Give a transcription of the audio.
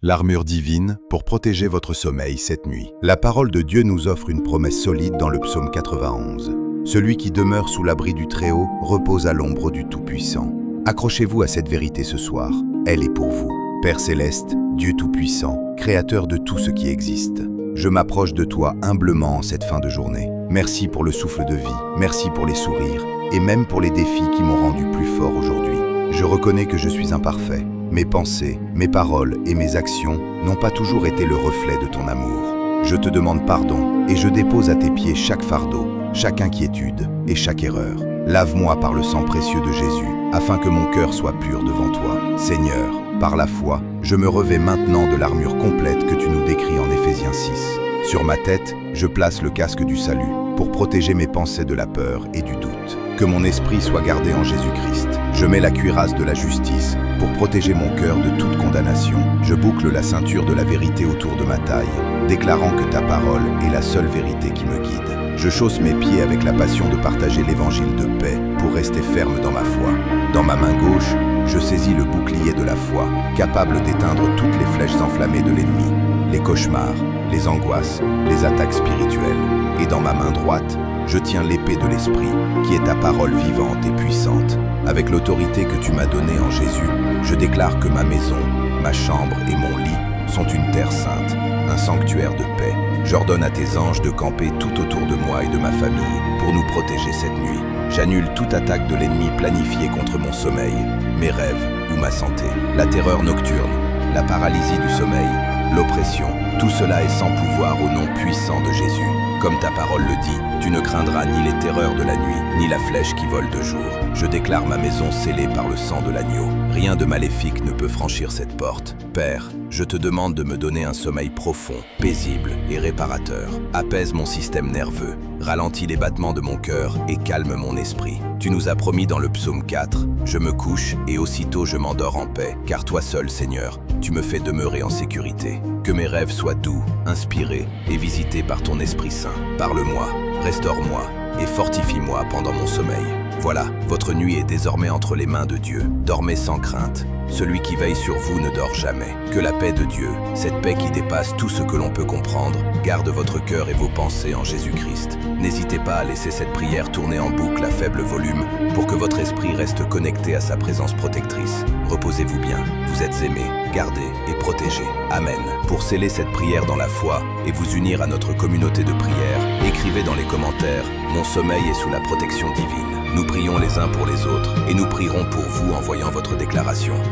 L'armure divine pour protéger votre sommeil cette nuit. La parole de Dieu nous offre une promesse solide dans le psaume 91. Celui qui demeure sous l'abri du Très-Haut repose à l'ombre du Tout-Puissant. Accrochez-vous à cette vérité ce soir, elle est pour vous. Père Céleste, Dieu Tout-Puissant, Créateur de tout ce qui existe, je m'approche de toi humblement en cette fin de journée. Merci pour le souffle de vie, merci pour les sourires, et même pour les défis qui m'ont rendu plus fort aujourd'hui. Je reconnais que je suis imparfait. Mes pensées, mes paroles et mes actions n'ont pas toujours été le reflet de ton amour. Je te demande pardon et je dépose à tes pieds chaque fardeau, chaque inquiétude et chaque erreur. Lave-moi par le sang précieux de Jésus, afin que mon cœur soit pur devant toi. Seigneur, par la foi, je me revêts maintenant de l'armure complète que tu nous décris en Éphésiens 6. Sur ma tête, je place le casque du salut pour protéger mes pensées de la peur et du doute. Que mon esprit soit gardé en Jésus-Christ. Je mets la cuirasse de la justice pour protéger mon cœur de toute condamnation. Je boucle la ceinture de la vérité autour de ma taille, déclarant que ta parole est la seule vérité qui me guide. Je chausse mes pieds avec la passion de partager l'évangile de paix pour rester ferme dans ma foi. Dans ma main gauche, je saisis le bouclier de la foi, capable d'éteindre toutes les flèches enflammées de l'ennemi, les cauchemars, les angoisses, les attaques spirituelles. Et dans ma main droite, je tiens l'épée de l'Esprit, qui est ta parole vivante et puissante. Avec l'autorité que tu m'as donnée en Jésus, je déclare que ma maison, ma chambre et mon lit sont une terre sainte, un sanctuaire de paix. J'ordonne à tes anges de camper tout autour de moi et de ma famille pour nous protéger cette nuit. J'annule toute attaque de l'ennemi planifiée contre mon sommeil, mes rêves ou ma santé. La terreur nocturne, la paralysie du sommeil, l'oppression, tout cela est sans pouvoir au nom puissant de Jésus. Comme ta parole le dit, tu ne craindras ni les terreurs de la nuit, ni la flèche qui vole de jour. Je déclare ma maison scellée par le sang de l'agneau. Rien de maléfique ne peut franchir cette porte. Père, je te demande de me donner un sommeil profond, paisible et réparateur. Apaise mon système nerveux, ralentis les battements de mon cœur et calme mon esprit. Tu nous as promis dans le psaume 4, « Je me couche et aussitôt je m'endors en paix, car toi seul, Seigneur, tu me fais demeurer en sécurité. Que mes rêves soient doux, inspirés et visités par ton Esprit Saint. Parle-moi, restaure-moi et fortifie-moi pendant mon sommeil. Voilà, votre nuit est désormais entre les mains de Dieu. Dormez sans crainte. Celui qui veille sur vous ne dort jamais. Que la paix de Dieu, cette paix qui dépasse tout ce que l'on peut comprendre, garde votre cœur et vos pensées en Jésus-Christ. N'hésitez pas à laisser cette prière tourner en boucle à faible volume pour que votre esprit reste connecté à sa présence protectrice. Reposez-vous bien, vous êtes aimés, gardés et protégés. Amen. Pour sceller cette prière dans la foi et vous unir à notre communauté de prière, écrivez dans les commentaires « Mon sommeil est sous la protection divine ». Nous prions les uns pour les autres et nous prierons pour vous en voyant votre déclaration.